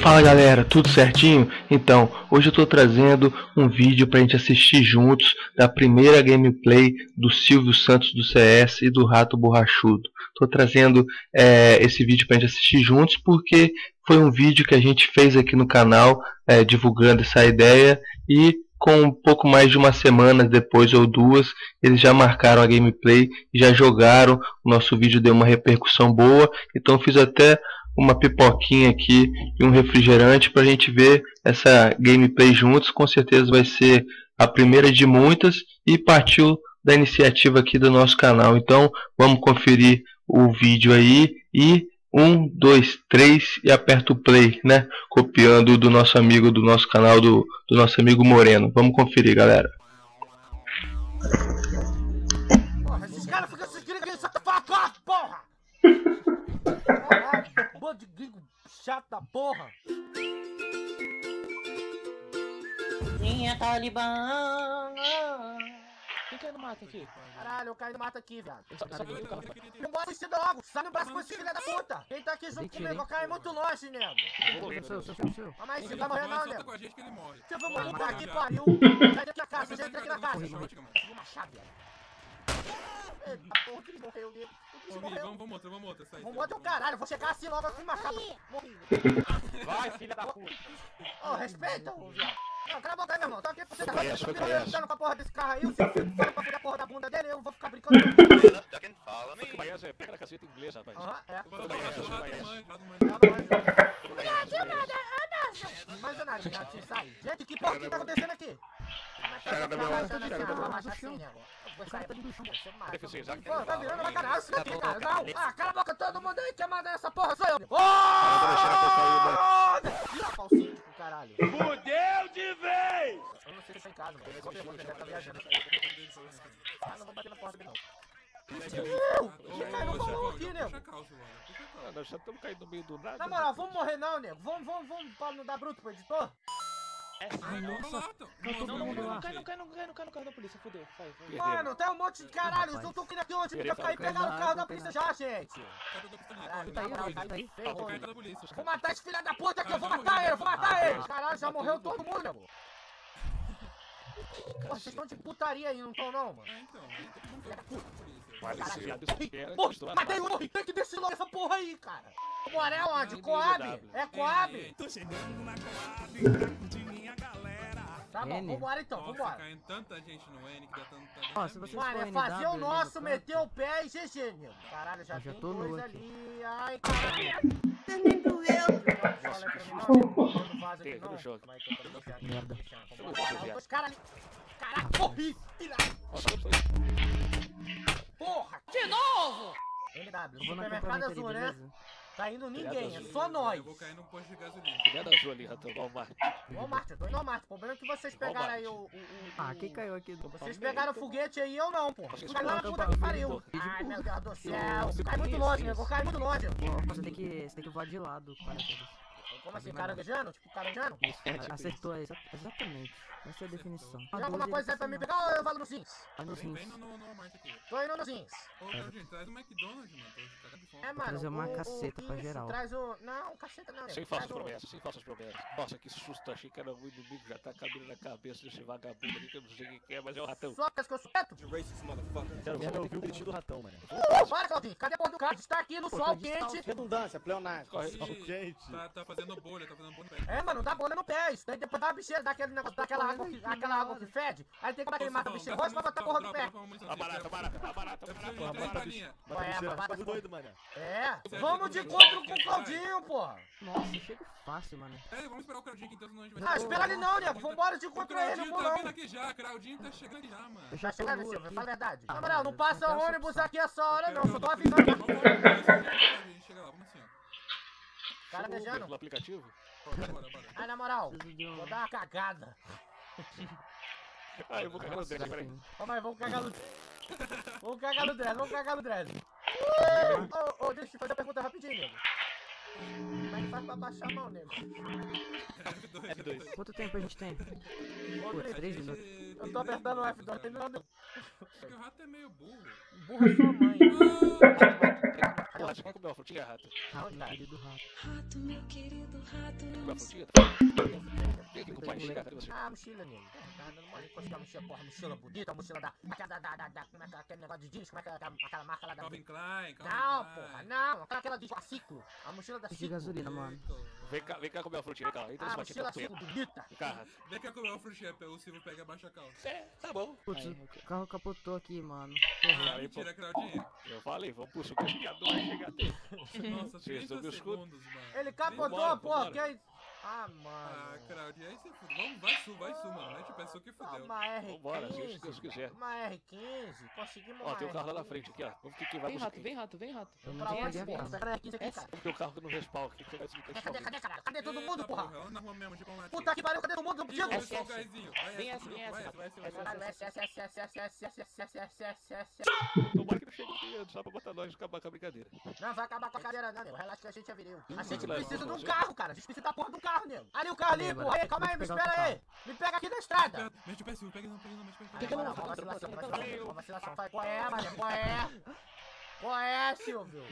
Fala galera, tudo certinho? Então, hoje eu tô trazendo um vídeo pra gente assistir juntos da primeira gameplay do Silvio Santos do CS e do Rato Borrachudo. Tô trazendo esse vídeo pra gente assistir juntos porque foi um vídeo que a gente fez aqui no canal divulgando essa ideia, e com um pouco mais de uma semana depois ou duas, eles já marcaram a gameplay e já jogaram. O nosso vídeo deu uma repercussão boa, então eu fiz até uma pipoquinha aqui e um refrigerante para a gente ver essa gameplay juntos. Com certeza vai ser a primeira de muitas e partiu da iniciativa aqui do nosso canal. Então vamos conferir o vídeo aí e 1, 2, 3 e aperta o play, né? Copiando do nosso amigo, do nosso canal, do nosso amigo Moreno. Vamos conferir, galera. Porra, esses caras ficam se gringos aí, só tá falando, porra! Caralho, bando de gringo chato da porra! Minha Talibã! Quem caiu no mato aqui? Caralho, eu caí no mato aqui, velho. Vambora assistir logo! Sai no braço com esse filho da puta! Quem tá aqui junto comigo? Eu caí muito longe, nego! Seu. Calma aí, você vai morrer não, nego! com a gente que ele morre. Deixa eu morrer aqui, pariu! Sai dentro da casa, já entrei aqui na casa! Segura uma chave, velho! Eita porra, que ele morreu, nego! O bicho morreu! Vamos outra, sai. Vamos outro caralho, vou chegar assim logo com o machado! Morri! Vai, filha da puta. Ô, respeita, ô viado! Não, cala a boca aí, meu irmão. Tô aqui pra você lutando com a porra desse carro aí. Você pra fuder a porra da bunda dele, eu vou ficar brincando. Conhece, pega na caceta inglesa, rapaz. Aham, é. Não manja nada, gatinho, sai. Gente, que porra que tá acontecendo aqui? Vou sair do chão, você mata. Pô, tá virando uma caralho isso daqui, cara. Não, cala a boca, todo mundo aí quer mandar essa porra, sou eu. Ô! Ih, pau síndico, caralho. Fudeu de vez! Eu não sei se tá em casa, mano. Eu deve tá viajando. Ah, não vou bater na porta dele, não. Que caiu no bolão aqui, nego. Nós já estamos caindo no meio do nada. Na moral, vamos morrer não, nego. Vamos pra não dar bruto pro editor? Ai, nossa. Não cai no carro da polícia, fudeu. Vai. Mano, tem um monte de caralho. Eu tô aqui aqui onde pra ficar aí pegar o carro da polícia já, gente. Caralho, tá aí. Vou matar esse filho da puta aqui, eu vou matar ele, Caralho, já morreu todo mundo, nego. Pô, vocês estão de putaria aí, não estão não, mano? Porra, matei um, tem que descer logo essa porra aí, cara. Bora, é onde? Coab? É Coab? Tô chegando na Coab de minha galera. Tá bom, vambora então, vambora. Caindo tanta gente no N que dá tanto. Mano, é fazer o nosso, meter o pé e GG, meu. Caralho, já tem dois ali. Ai, caralho. Nem doeu. Merda. Os caras ali. Caralho, corri, filha. Porra, de novo. NW, supermercado azul, né? Tá indo ninguém, é só nós. Eu vou cair num posto de gasolina. Cuidado azul ali, Ratão, Walmart. Walmart, eu tô indo ao Walmart. O problema é que vocês pegaram aí o... Quem caiu aqui? Vocês pegaram o foguete aí, eu não, porra. Fui lá na puta que pariu. Ai, meu Deus do céu. Cai muito longe, nego. Cai muito longe. Você tem que voar de lado, Como assim, caranguejando? Tipo caranguejando? Acertou, exatamente. Essa é a definição. Tem alguma coisa aí pra me pegar ou eu vou no Sims? Vem no Walmart aqui. Tô indo no Sims. Ô, gente, traz o McDonald's, mano. Tô cagando de fome. Mano. Trazer uma caceta pra geral. Traz o... Não, caceta não. Sem falsas promessas. Nossa, que susto, achei que era o inimigo, já tá cabendo na cabeça desse vagabundo ali que eu não sei quem é, mas é o Ratão. Só que eu sou quieto? Quero ouvir o grito do ratão, mano. Bora, Claudinho. Cadê a porra do carro? Está aqui no sol quente. Redundância, pleonasmo. Gente, tá fazendo bolha no pé. Mano, dá bolha no pé. Isso daí depois dá uma bicheira daquele negócio, daquela água que fede. Aí tem que botar aquele mata bicheiro roxo pra botar a porra do pé. Barata. Tá doido, mano. Vamos de encontro com o Claudinho, porra. Nossa, chega fácil, mano. Vamos esperar o Claudinho aqui, então senão a gente vai... Espera ele não, nego. Vambora de encontro ele, O não Claudinho vou tá não. vindo aqui já, Claudinho tá chegando aqui já, mano. Tá chegando, Silvio, fala a verdade. Na moral, não passa ônibus aqui essa hora não, só tô avisando. Chega lá, vamos assim, ó. Cara beijando. No aplicativo? Bora. Aí, na moral, vou dar uma cagada. Eu vou cagar no dedo, peraí. Calma aí, vamos cagar no... Vamos cagar no dread. Deixa eu te fazer uma pergunta rapidinho, nego. Como é que faz pra baixar a mão, nego? F2. Quanto tempo a gente tem? Putz, 3 minutos. Eu tô apertando o F2, tem não, nego. Porque o rato é meio burro. Burro é sua mãe. Relaxa, quer comer uma frutinha, rato? Rato, meu querido rato. Rato, meu querido rato, Quer comer não uma sei. frutinha? Vem aqui com o pai chegar, cadê você? Ah, a mochila, nego. Tá dando mole com a mochila, porra, mochila bonita, a mochila como é que é aquele negócio de jeans, como é que é aquela marca lá da... Calvin Klein, Calvin Não, Klein. porra, não, aquela de ciclo, a mochila da De ciclo. gasolina, mano. Vem cá comer uma frutinha, vem cá. Entra Ah, nesse mochila patinho ciclo pra bonita. Vem cá, rato. Vem cá comer uma frutinha, o Silvio pega e abaixa a calça. Tá bom. Putz, Aí, o carro capotou aqui, mano. Ah, mentira, Claudinha. eu falei, vamos pro suco que vai chegar dele. Nossa, Vocês 30 não me escutam? segundos, mano. Ele capotou, Vambora, porra, vambora. que é isso? Ah, Ah, mano. Claudinha, aí você fudeu. Vamos, vai sul, mano. Mete o pé, que fudeu. Uma R15. Vambora, se Deus quiser. Uma R15. Conseguimos uma Ó, tem um carro lá na R15. frente aqui, ó. Vamos ter que vai Vem buscar. rato, vem rato, vem rato. Eu não Pra sei onde, onde é, porra? cara. Pega a R15 aqui, cara. Tem um carro que não respawn aqui, que você vai subir Cadê, caralho? Cadê todo mundo, Eita, porra? Lá na rua mesmo, tipo um latinho. Puta que pariu, cadê todo mundo? Não Ih, contigo? começou o gásinho. Vem essa, vem essa. Vai, Caralho, S. Tomara que não chegue aqui antes, só pra botar nós e acabar com a brincadeira. Não vai acabar com a cadeira, não, nego. Relaxa que a gente é viril. A gente mano. precisa de um Você- carro, cara. A gente precisa da porra de um carro, nego. Ali o carro ali, Cadê, porra. mano? Aí, calma aí, me Deixa eu pegar espera o aí. Me pega aqui na estrada. Mete o pé, Silvio. Pega não, mete o pé. Aí, não, vai, vacilação, não, vacilação, vacilação. Vai, qual é, mano? Qual é? Qual é, Silvio?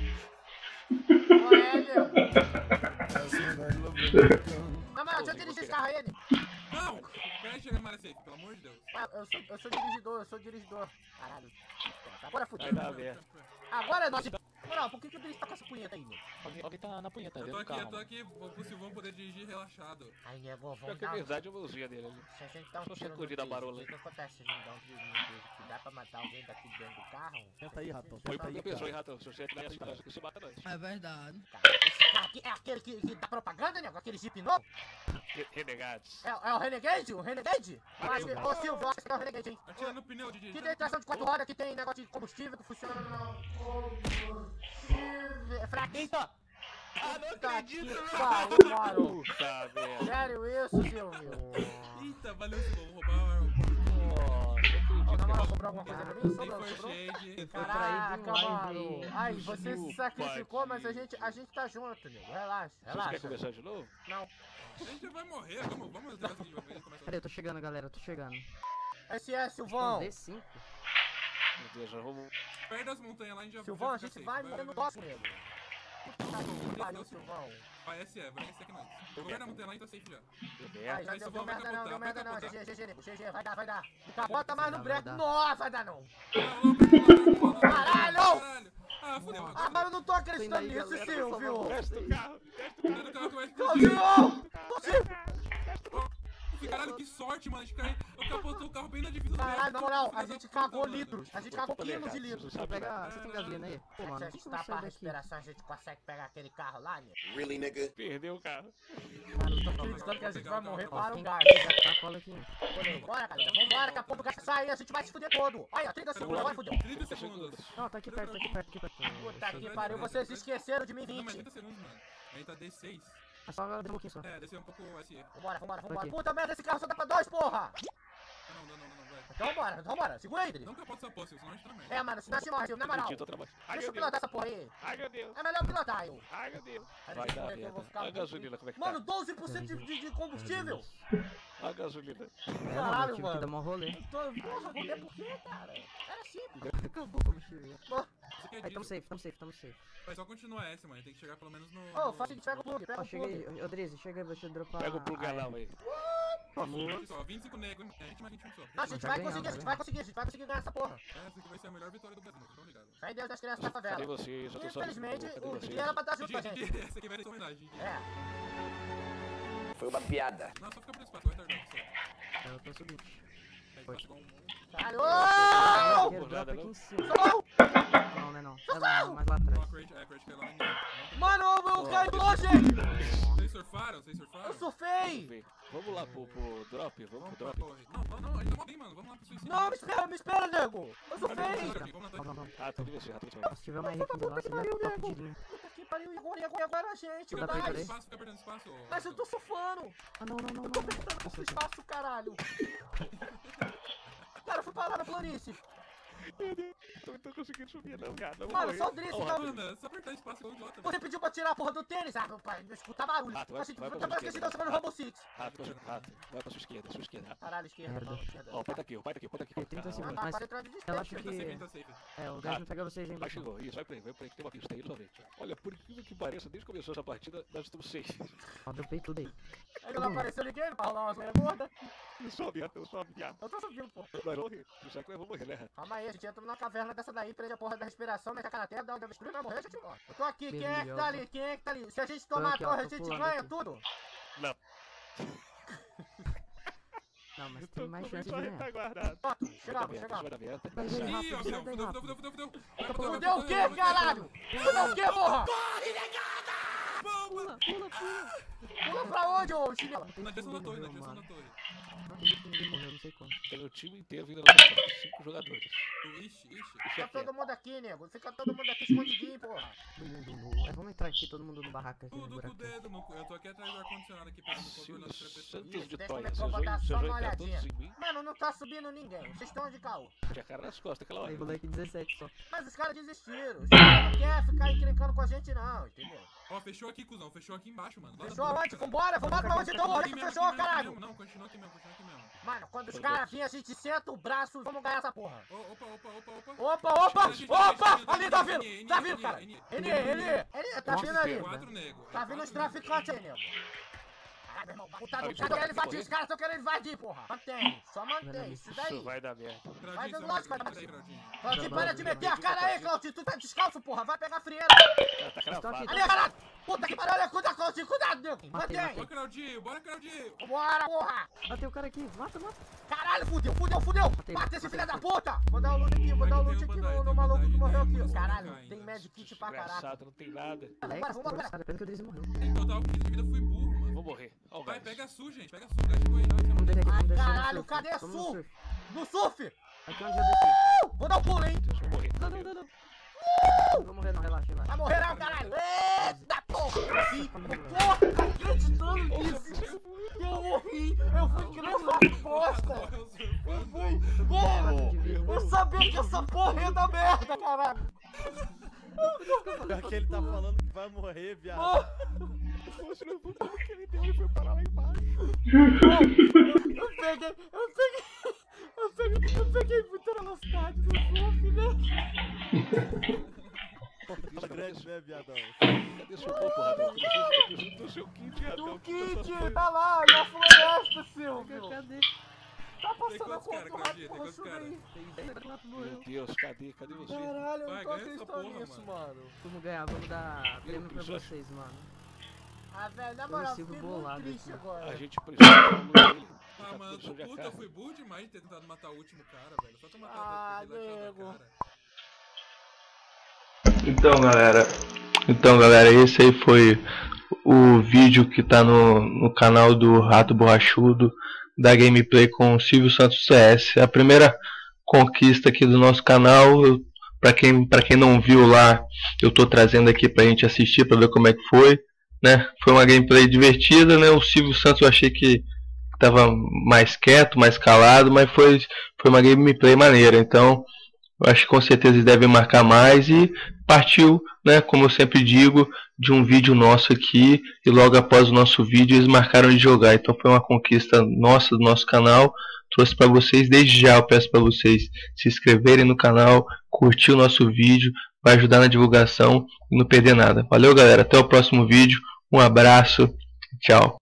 Qual é, nego? Não, mas deixa eu dirigir esse carro aí, nego. Não! Peraí, chega no área safe, pelo amor de Deus. Ah, eu sou dirigidor. Caralho. Agora fudeu. Vai dar merda. Agora nós... Moral, por que o Driz tá com essa punheta aí, nego? Alguém tá na punheta, Eu dentro do tô carro. aqui, vou pro Silvão poder dirigir relaxado. Aí, nego, Pior vamos que é dar... verdade, eu vou usar dele ali. Se a gente dá um Tô tiro no sacudida a Driz, marola. o que acontece se a gente dá um tiro no Driz? Que dá pra matar alguém daqui dentro do carro? Senta aí, ratão. Foi Senta porque aí, pensou, hein, cara. ratão? Se você atirar assim pra nós, você mata nós. É verdade. Cara, esse carro aqui é aquele que dá propaganda, nego? Aquele Jeep novo? Renegados. É o Renegade? O Renegade? Eu acho que... Ô, Silvio, eu acho que é o Renegade, hein? Atira no pneu, Didi. Que tem tração de 4 rodas, que tem negócio de combustível que funciona... É fraquinho. Eita! Ah, não Puta acredito, que mano. pariu, mano. Puta merda. Sério isso, Silvio? Eita, valeu, Silvão. Vou roubar o... Ô, na moral, Nossa, sobrou alguma coisa pra mim? Nem Sobrou, foi sobrou? shade. Caraca, traído em mano. live. Ai, você se sacrificou, mas a Chupa, gente tá junto, nego. Relaxa, Você quer relaxa. começar de novo? Não. A gente vai morrer, vamos jogar assim de uma vez. Começa Cadê? Eu tô chegando, galera. Eu tô chegando. SS, Silvão. D5. Meu Deus, já vamos... perto das montanhas lá, a gente já Silvão, a já gente fica vai safe. morrer no toque, nego. Puta que pariu, Silvão. Vai, esse é, vai esse aqui nós. Governa a montanha lá e tá safe já. Deu Ai, merda. já Mas deu Silvão vai merda não, capotar, deu vai merda não. capotar. GG, nego. GG, vai dar. Bota mais no Vai break. dar. Nossa, vai dar não. Caralho! Ah, fudeu. Ah, mas eu não tô acreditando Tem aí, nisso, galera, Silvio. Desce do carro. Cuidado com o carro que vai explodir. Silvio! Caralho, que sorte, mano. A gente capotou o carro bem na divisa do Caralho, na moral, a Filha da gente puta, cagou mano. litros. A gente cagou quilos de litros. Você sabe, né? Você tem gasolina aí? Pô, mano, Se a por que gente você não tapar sai a daqui? respiração, a gente consegue pegar aquele carro lá, nego. Perdeu o carro. Cara, eu tô acreditando que a gente vai morrer Ó, para o quem gás. tá cola aqui. Bora, galera, vambora, daqui a pouco o gás sai, a gente vai se fuder todo. Olha, 30 segundos, agora fudeu. 30 segundos. Não, tá aqui perto, tá aqui perto, aqui perto. Puta que pariu, vocês esqueceram de mim, Não, mas 20. 30 segundos, mano. A gente tá D6. É só descer um pouquinho só. É, desceu um pouco o SE. Vambora. Aqui. Puta merda, esse carro só dá pra 2, porra. Não, vai. Então vambora. Segura aí, Dri. Não capota essa porra, senão a gente tá na merda. É, mano, senão a gente morre, Gil, na moral. Acredito, outra mais. Ai, Deixa eu meu pilotar Deus. essa porra aí. Ai, meu Deus. É melhor pilotar, eu. Ai, meu Deus. Vai Vai dar dar merda. merda. A gasolina, como é que tá? Mano, 12% de combustível. A gasolina. É, mano, eu Caralho, tive que mano. dar um rolê. Porra, rolê por quê, cara? Era simples. Acabou o combustível. Isso aqui é Aí, tamo disso. safe. Vai só continuar S, mano. Tem que chegar pelo menos no... Ô, faz o seguinte, pega o plug, pega Ó, o chega plug. aí. Ô, Drizzy, chega aí, deixa eu dropar. Pega o plug lá, aí. Vamos. Só, 25 nego, hein? A gente mais 25 só. Não, a gente vai conseguir, a gente vai conseguir ganhar essa porra. Essa aqui vai ser a melhor vitória do Brasil, vocês estão ligados? Fé em Deus das crianças da Cadê favela. vocês? Eu tô só... Infelizmente, Cadê o vocês? Didi era pra estar junto com a gente. Didi, essa aqui vai ser sua homenagem, Didi. É. Foi uma piada. Não, só fica por espaço, vai tardar. Só. Eu tô subindo. Aí, passa com um... Caralho! Não, Quero por drop nada, aqui não. em cima. Socorro! Não, não é não. É lá, mais lá atrás. Ó, crate que é lá em... Mano, eu caí do gente! Vocês surfaram? Eu surfei! Vamos lá pro drop, vamos pro drop. Não, a gente tá bem, mano. Vamos lá pro suicídio. Não, me espera, nego! Eu surfei! Vamos lá, Vamos. Ah, tô de você, rato de você. Se tiver uma R15 lá, seria top de linha. Puta que pariu, agora a gente, Fica Dá pra ir perdendo por aí? espaço, fica perdendo espaço. Mas eu tô surfando! Ah, não. Eu tô apertando muito espaço, caralho! Cara, eu fui parar na planície! Não tô conseguindo subir não, cara. Não vou Mano, morrer. só o Driss, Ó, então. Mano, é só apertar espaço igual idiota, velho. Você pediu pra tirar a porra do tênis, meu pai, não escuta barulho. Rato, vai Assim, pra eu sua esqueci, esquerda. você vai no Rainbow Six. Rato, vai pra sua esquerda. Caralho, esquerda, Merda. não, esquerda. Ó, o pai tá aqui, o pai tá aqui. Tem 30 Ah, segundos, tá, mas para entrar de eu acho distância. que... Tá safe. o gás não pega vocês Vai, ainda. chegou. Isso, vai pra aí, que tem uma pista aí, resolve. Olha, por incrível que pareça, desde que começou essa partida, nós estamos safe. Ó, dropei tudo aí. Aí não apareceu ninguém pra rolar uma zoeira gorda. Eu sou uma viado. Eu tô subindo, pô. Vai morrer. Isso é que eu vou morrer, né, Rato? Calma aí, a gente entra numa caverna dessa daí, prende a porra da respiração, mete a cara na terra, dá um devastação, vai morrer, a gente morre. Eu tô aqui, quem é que tá ali? Quem é que tá ali? Se a gente tomar aqui, a ó, torre, a tô gente pulando ganha aqui. tudo? Não. Não, mas tem mais chance de ganhar. guardado. Pronto, chegamos. Vai dar merda. Vai ver Ih, rápido, ó, sai fudeu, daí fudeu, rápido. fudeu, fudeu. Fudeu o quê, caralho? Fudeu o quê, porra? Pula. Pula pra onde, ô chinelo? Na direção da torre, na direção da torre. Não acredito que ninguém morreu, não sei como. Tem o time inteiro vindo na torre. 5 jogadores. Ixi. Fica todo mundo aqui, nego. Fica todo mundo aqui escondidinho, porra. Vamos entrar aqui, todo mundo no barraco aqui no Tudo com o buraco. dedo, mano. Eu tô aqui atrás do ar-condicionado aqui pegando o controle das três pessoas. Santos de Deixa eu Toia. ver que eu Vocês vou dar só vão uma entrar olhadinha. todos em mim. Mano, não tá subindo ninguém. Vocês estão de caô. Tinha cara nas costas aquela hora. Aí, moleque 17 só. Mas os caras desistiram. Os caras não querem ficar encrencando com a gente, não, entendeu? Ó, fechou aqui, cuzão. Fechou aqui embaixo, mano. Lá na Fechou torre. aonde? Vambora pra onde então? Onde que fechou, caralho? Não, continua aqui mesmo. Mano, quando os caras virem, a gente senta o braço e vamos ganhar essa porra. Opa. Opa! Ali, tá vindo, cara. Ele, tá vindo ali. 4 nego. Tá vindo os traficantes aí, nego. Caralho, meu irmão, tá querendo invadir, os caras estão querendo invadir, porra. Mantém, só mantém, isso daí. Isso vai dar merda. Vai dando lógico, vai dar Claudinho. Claudinho, para de meter a cara aí, Claudinho. Tu tá descalço, porra. Vai pegar frieira. Cara, tá cravado. aqui. Ali, caralho. Puta que pariu, cuidado, Claudinho. Cuidado, nego. Matei. Mantém. Bora, Claudinho. Bora, porra. Matei o cara aqui, mata. Caralho, fudeu. Matei, Mata esse matei. filho da puta. Vou dar o loot aqui no maluco que morreu aqui. Caralho, tem Mad Kit pra caraca. Engraçado, não tem nada. Vambora. Cara, pena que o Drizzy morreu. Então tava com 15 de vida, fui burro, mano. Vou morrer. Ó, o Vai, gás. pega a Su, gente. Pega a Su. O gás chegou aí. Vamos descer aqui, vamos descer no Caralho, surf. cadê a Vamos no Su? surf. No surf. Aqui onde eu desci. Vou dar um pulo, hein. Deixa eu morrer. Não. Não vou morrer não, relaxa. Vai morrer não, caralho. Eita, porra. Porra, acreditando nisso. Eu morri. Eu fui que nem uma bosta. Mano, eu sabia que essa porra ia dar merda, caralho. Pior que ele tá falando que vai morrer, viado. Você não viu como que ele deu e foi parar lá embaixo. Eu peguei muita velocidade no surf, né? Tá grande, né, viadão? Cadê seu corpo, Radão? Eu preciso do seu kit, Radão. O kit, tá lá, na floresta, Silvio. Cadê? Tá Tem passando a quantos conta caras, do Claudinho? Tem rato quantos roxo caras? aí. Tem 10 quatro Meu morreu. Deus, cadê você? Caralho, eu não Vai, tô ganha essa acreditando porra, nisso, mano. mano. Vamos ganhar, vamos dar prêmio pra vocês, mano. Ah, velho, na Eu moral, sigo fiquei muito bolado triste aqui. agora. A gente precisa da luz dele. Ah, mano, Tá tudo puta, cara. fui burro demais de ter tentado matar o último cara, velho. Só tu matar Ah, aquele lá que nego. tava cara. Então galera, esse aí foi o vídeo que tá no canal do Rato Borrachudo, da gameplay com o Silvio Santos CS. A primeira conquista aqui do nosso canal. Pra quem não viu lá, eu tô trazendo aqui pra gente assistir, pra ver como é que foi, né? Foi uma gameplay divertida, né? O Silvio Santos eu achei que tava mais quieto, mais calado, mas foi uma gameplay maneira. Então eu acho que com certeza eles devem marcar mais. E partiu, né, como eu sempre digo, de um vídeo nosso aqui, e logo após o nosso vídeo eles marcaram de jogar. Então foi uma conquista nossa, do nosso canal. Trouxe para vocês. Desde já eu peço para vocês se inscreverem no canal, curtir o nosso vídeo, vai ajudar na divulgação e não perder nada. Valeu, galera, até o próximo vídeo, um abraço, tchau.